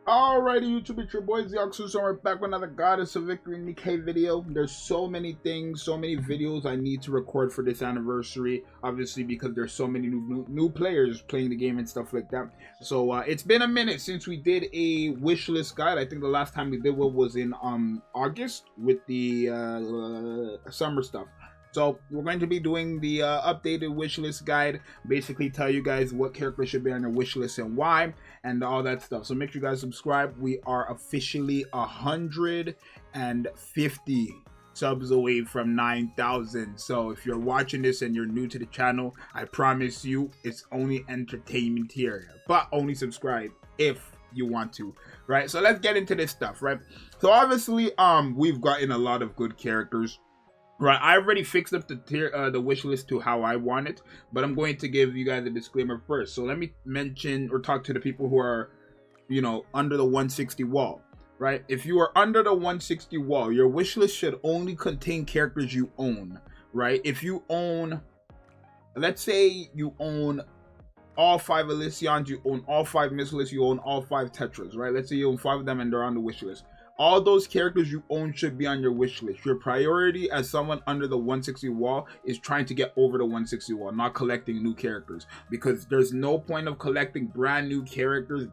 Alrighty, YouTube, it's your boy Zxous, and we're back with another Goddess of Victory Nikke video. There's so many things, so many videos I need to record for this anniversary, obviously because there's so many new players playing the game and stuff like that. So it's been a minute since we did a wish list guide. I think the last time we did one was in August with the summer stuff. So we're going to be doing the updated wish list guide, basically tell you guys what characters should be on your wish list and why, and all that stuff. So make sure you guys subscribe. We are officially 150 subs away from 9,000. So if you're watching this and you're new to the channel, I promise you it's only entertainment here, but only subscribe if you want to, right? So let's get into this stuff, right? So obviously we've gotten a lot of good characters. Right, I already fixed up the wish list to how I want it, but I'm going to give you guys a disclaimer first. So let me mention or talk to the people who are, you know, under the 160 wall, right? If you are under the 160 wall, your wish list should only contain characters you own, right? If you own, let's say you own all 5 Alysions, you own all 5 Missiles, you own all 5 Tetras, right? Let's say you own 5 of them and they're on the wish list. All those characters you own should be on your wish list. Your priority as someone under the 160 wall is trying to get over the 160 wall, not collecting new characters. Because there's no point of collecting brand new characters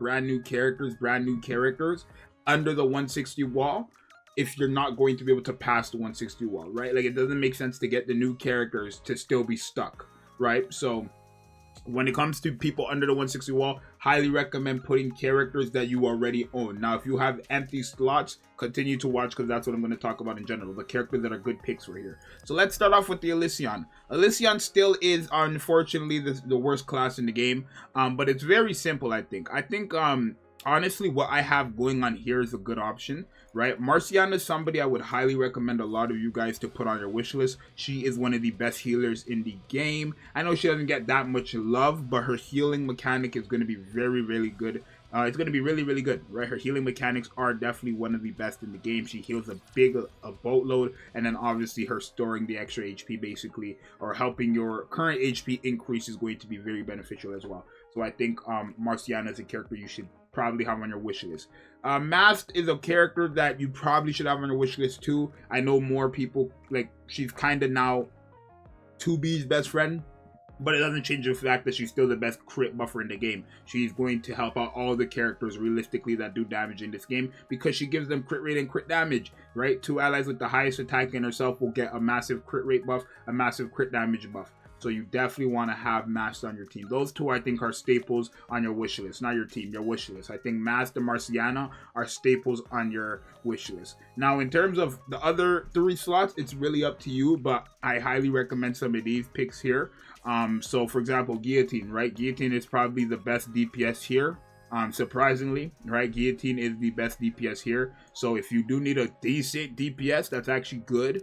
under the 160 wall if you're not going to be able to pass the 160 wall, right? Like, it doesn't make sense to get the new characters to still be stuck, right? So when it comes to people under the 160 wall, highly recommend putting characters that you already own. Now, if you have empty slots, continue to watch because that's what I'm going to talk about in general. The characters that are good picks right here. So let's start off with the Alyson. Alyson still is, unfortunately, the worst class in the game, but it's very simple, I think. Honestly, what I have going on here is a good option, right? Marciana is somebody I would highly recommend a lot of you guys to put on your wish list. She is one of the best healers in the game. I know she doesn't get that much love, but her healing mechanic is going to be very, really good. It's going to be really, really good, right? Her healing mechanics are definitely one of the best in the game. She heals a boatload, and then obviously her storing the extra HP basically, or helping your current HP increase is going to be very beneficial as well. So I think Marciana is a character you should probably have on your wish list. Masked is a character that you probably should have on your wish list too. I know more people, like, she's kind of now 2B's best friend, but it doesn't change the fact that she's still the best crit buffer in the game. She's going to help out all the characters realistically that do damage in this game because she gives them crit rate and crit damage, right? 2 allies with the highest attack and herself will get a massive crit rate buff, a massive crit damage buff. So you definitely want to have Masked on your team. Those two, I think, are staples on your wish list. Not your team, your wish list. I think Masked and Marciana are staples on your wish list. Now, in terms of the other 3 slots, it's really up to you, but I highly recommend some of these picks here. So, for example, Guillotine, right? Guillotine is probably the best DPS here. Surprisingly, right? Guillotine is the best DPS here. So if you do need a decent DPS, that's actually good.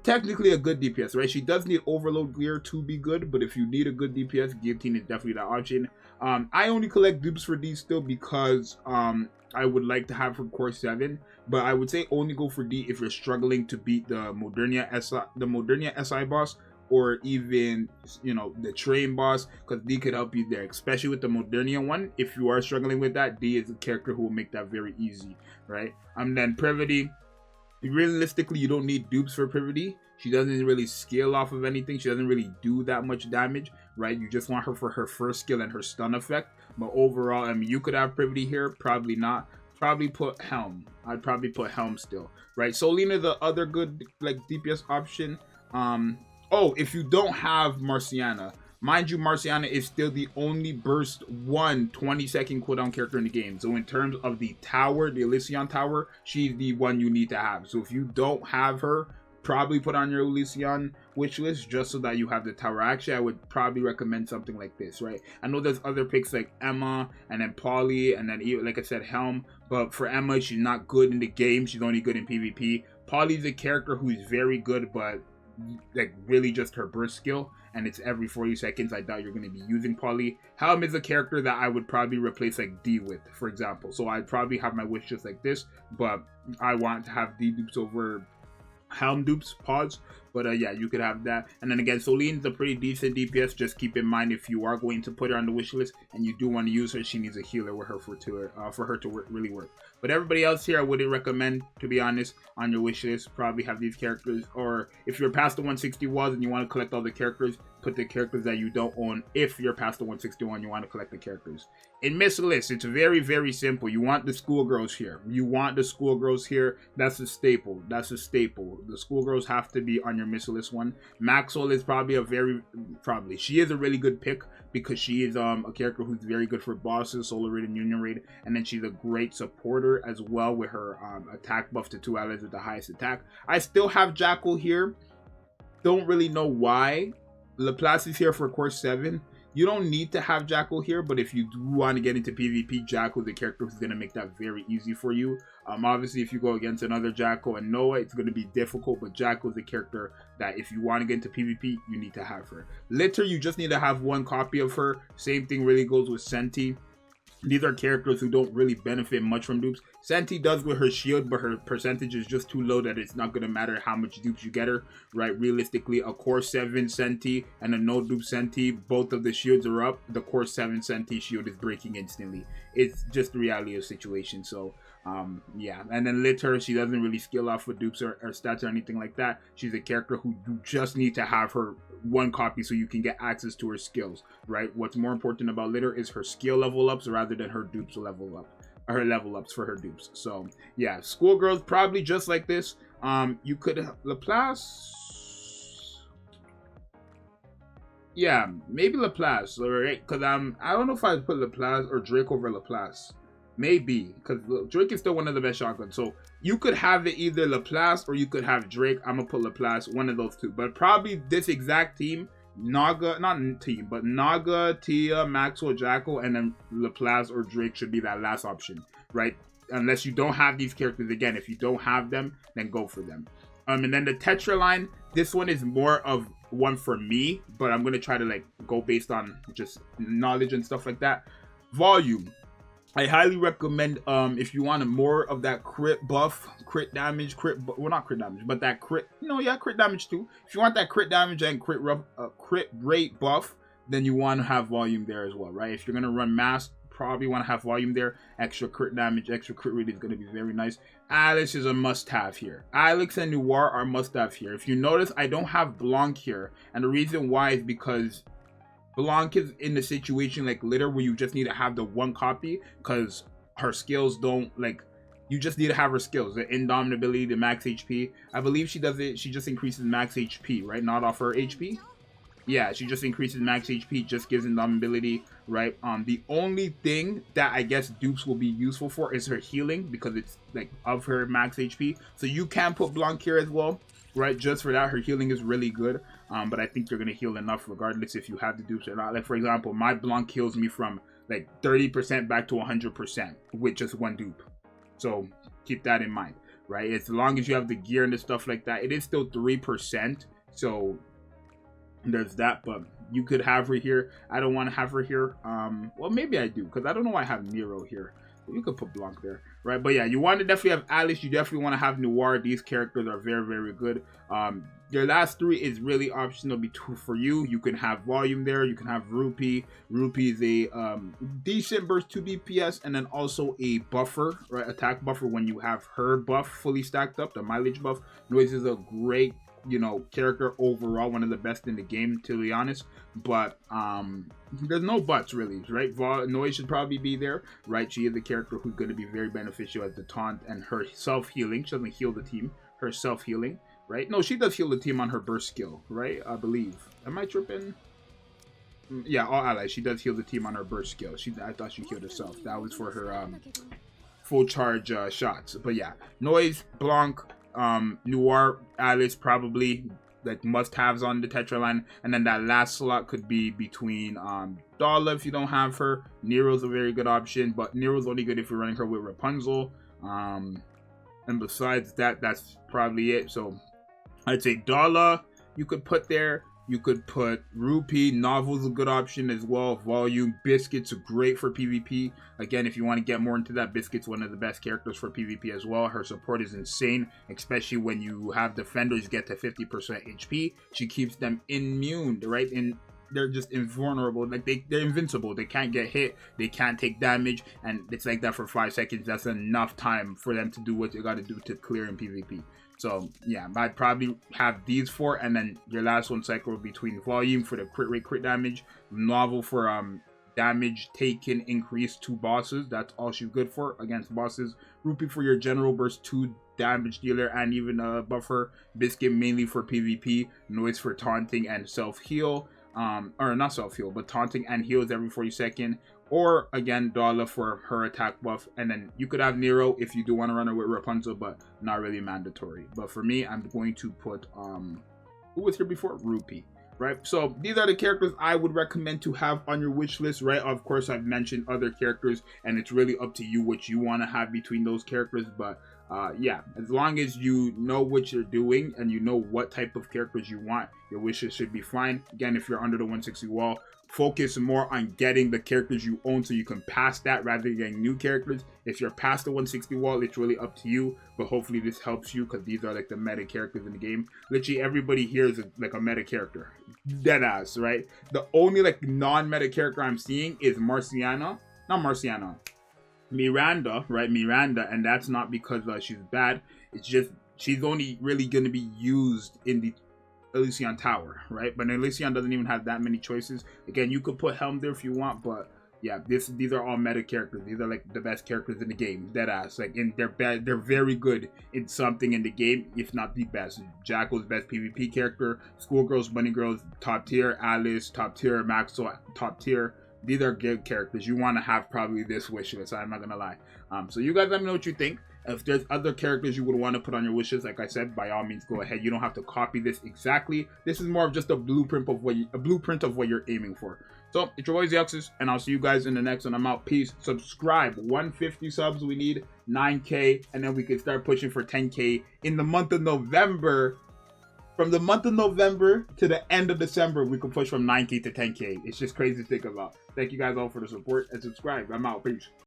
Technically a good DPS, right? She does need overload gear to be good, but if you need a good DPS, Guillotine is definitely the option. I only collect dupes for D still because I would like to have her core 7, but I would say only go for D if you're struggling to beat the Modernia SI boss, or even, you know, the train boss, because D could help you there, especially with the Modernia one. If you are struggling with that, D is a character who will make that very easy, right? Then Privity. Realistically, you don't need dupes for Privity. She doesn't really scale off of anything. She doesn't really do that much damage, right? You just want her for her first skill and her stun effect. But overall, I mean, you could have Privity here, probably not. Probably put Helm. I'd probably put Helm still, right? Solina, the other good, like, DPS option. Oh, if you don't have Marciana, mind you, Marciana is still the only burst 20-second cooldown character in the game. So in terms of the tower, the Alyson tower, she's the one you need to have. So if you don't have her, probably put on your Alyson wish list just so that you have the tower. Actually, I would probably recommend something like this, right? I know there's other picks like Emma and then Polly and then, like I said, Helm. But for Emma, she's not good in the game. She's only good in PvP. Polly's a character who's very good, but like really just her burst skill, and it's every 40 seconds. I doubt you're going to be using Polly. Helm is a character that I would probably replace like D with, for example. So I'd probably have my wish just like this, but I want to have D dupes over Helm dupes, pause. But yeah, you could have that. And then again, Soline's a pretty decent DPS. Just keep in mind, if you are going to put her on the wish list and you do want to use her, she needs a healer with her for her to really work. But everybody else here, I wouldn't recommend, to be honest, on your wish list. Probably have these characters, or if you're past the 160 walls and you want to collect all the characters, put the characters that you don't own. If you're past the 161, you want to collect the characters. In Miss List, it's very, very simple. You want the schoolgirls here. You want the schoolgirls here. That's a staple. That's a staple. The schoolgirls have to be on your Miss List one. Maxwell is probably she is a really good pick because she is a character who's very good for bosses, solo raid and union raid, and then she's a great supporter as well with her attack buff to 2 allies with the highest attack. I still have Jackal here. Don't really know why. Laplace is here for course 7. You don't need to have Jackal here, but if you do want to get into PvP, Jackal is the character who's going to make that very easy for you. Obviously, if you go against another Jackal and Noah, it's going to be difficult, but Jackal is the character that if you want to get into PvP, you need to have her. Litter, you just need to have 1 copy of her. Same thing really goes with Senti. These are characters who don't really benefit much from dupes. Senti does with her shield, but her percentage is just too low that it's not going to matter how much dupes you get her, right? Realistically, a core 7 Senti and a no dupe Senti, both of the shields are up. The core 7 Senti shield is breaking instantly. It's just the reality of the situation. So yeah, and then Litter, she doesn't really skill off with dupes or stats or anything like that. She's a character who you just need to have her 1 copy so you can get access to her skills, right? What's more important about Litter is her skill level ups rather than her dupes level up, or her level ups for her dupes. So yeah, schoolgirls probably just like this. You could Laplace, yeah, maybe Laplace, all right? Because I don't know if I'd put Laplace or Drake over Laplace. Maybe, because Drake is still one of the best shotguns. So you could have it either Laplace or you could have Drake. I'm going to put Laplace, one of those two. But probably this exact team, Naga, not team, but Naga, Tia, Maxwell, Jackal, and then Laplace or Drake should be that last option, right? Unless you don't have these characters. Again, if you don't have them, then go for them. And then the Tetra line, this one is more of one for me, but I'm going to try to like go based on just knowledge and stuff like that. Volume. I highly recommend if you want more of that crit buff, crit damage, well, not crit damage, but that crit, crit damage too. If you want that crit damage and crit rate buff, then you want to have volume there as well, right? If you're gonna run mass, probably want to have volume there. Extra crit damage, extra crit rate is gonna be very nice. Alex is a must-have here. Alex and Noir are must-have here. If you notice, I don't have Blanc here, and the reason why is because Blanc is in the situation like Litter where you just need to have the 1 copy because her skills don't, like, you just need to have her skills, the indomitability, the max HP. I believe she does it, she just increases max HP, right? Not off her HP. Yeah, she just increases max HP, just gives indomitability, right? The only thing that I guess dupes will be useful for is her healing because it's like of her max HP. So you can put Blanc here as well, right? Just for that, her healing is really good. But I think you're gonna heal enough regardless if you have the dupes or not. Like for example, my Blanc heals me from like 30% back to 100% with just 1 dupe. So keep that in mind, right? As long as you have the gear and the stuff like that, it is still 3%. So there's that, but you could have her here. I don't want to have her here. Well, maybe I do because I don't know why I have Nero here. You could put Blanc there, right? But yeah, you want to definitely have Alice. You definitely want to have Noir. These characters are very, very good. Your last 3 is really optional for you. You can have Volume there. You can have Rupee. Rupee is a decent burst 2 DPS, and then also a buffer, right? Attack buffer when you have her buff fully stacked up, the mileage buff. Noise is a great, character overall, one of the best in the game, to be honest. But there's no buts really, right? Noise should probably be there, right? She is a character who's going to be very beneficial as the taunt and her self-healing. She doesn't heal the team, her self-healing, right? No, she does heal the team on her burst skill, right? I believe. Am I tripping? Yeah, all allies. She does heal the team on her burst skill. I thought she healed herself. That was for her full charge shots. But yeah, Noise, Blanc, Noir, Alice probably like must-haves on the Tetra line, and then that last slot could be between Dala if you don't have her. Nero's a very good option, but Nero's only good if you're running her with Rapunzel. And besides that, that's probably it. So I'd say Dala you could put there. You could put Rupee. Novel's a good option as well. Volume. Biscuit's great for PvP. Again, if you want to get more into that, Biscuit's one of the best characters for PvP as well. Her support is insane, especially when you have defenders get to 50% HP. She keeps them immune, right? And they're just invulnerable. Like they're invincible. They can't get hit. They can't take damage. And it's like that for 5 seconds. That's enough time for them to do what they got to do to clear in PvP. So yeah, I'd probably have these 4, and then your last one cycle between Volume for the crit rate, crit damage, Novel for damage taken increased to bosses. That's all she's good for against bosses. Rupee for your general burst 2 damage dealer and even buffer. Biscuit mainly for PvP. Noise for taunting and self heal. Or not self heal, but taunting and heals every 40 seconds. Or again, Dala for her attack buff. And then you could have Nero if you do want to run her with Rapunzel, but not really mandatory. But for me, I'm going to put who was here before? Rupee. Right, so these are the characters I would recommend to have on your wish list, right? Of course, I've mentioned other characters, and it's really up to you what you want to have between those characters. But yeah, as long as you know what you're doing and you know what type of characters you want, your wishes should be fine. Again, if you're under the 160 wall, focus more on getting the characters you own so you can pass that rather than getting new characters. If you're past the 160 wall, it's really up to you, but hopefully this helps you because these are like the meta characters in the game. Literally everybody here is like a meta character, deadass, right? The only like non-meta character I'm seeing is Miranda, right? Miranda, and that's not because she's bad. It's just she's only really going to be used in the Alyson Tower, right? But Alyson doesn't even have that many choices. Again, you could put Helm there if you want, but yeah, these are all meta characters. These are like the best characters in the game, deadass. Like, and they're very good in something in the game, if not the best. Jackal's best PvP character. Schoolgirls, Bunny Girls, top tier. Alice, top tier. Maxwell, top tier. These are good characters. You want to have probably this wish list. I'm not gonna lie. So you guys let me know what you think. If there's other characters you would want to put on your wishes, like I said, by all means go ahead. You don't have to copy this exactly. This is more of just a blueprint of what you're aiming for. So it's your boy Zxous, and I'll see you guys in the next one. I'm out. Peace. Subscribe. 150 subs. We need 9K, and then we can start pushing for 10K in the month of November. From the month of November to the end of December, we can push from 9K to 10K. It's just crazy to think about. Thank you guys all for the support and subscribe. I'm out. Peace.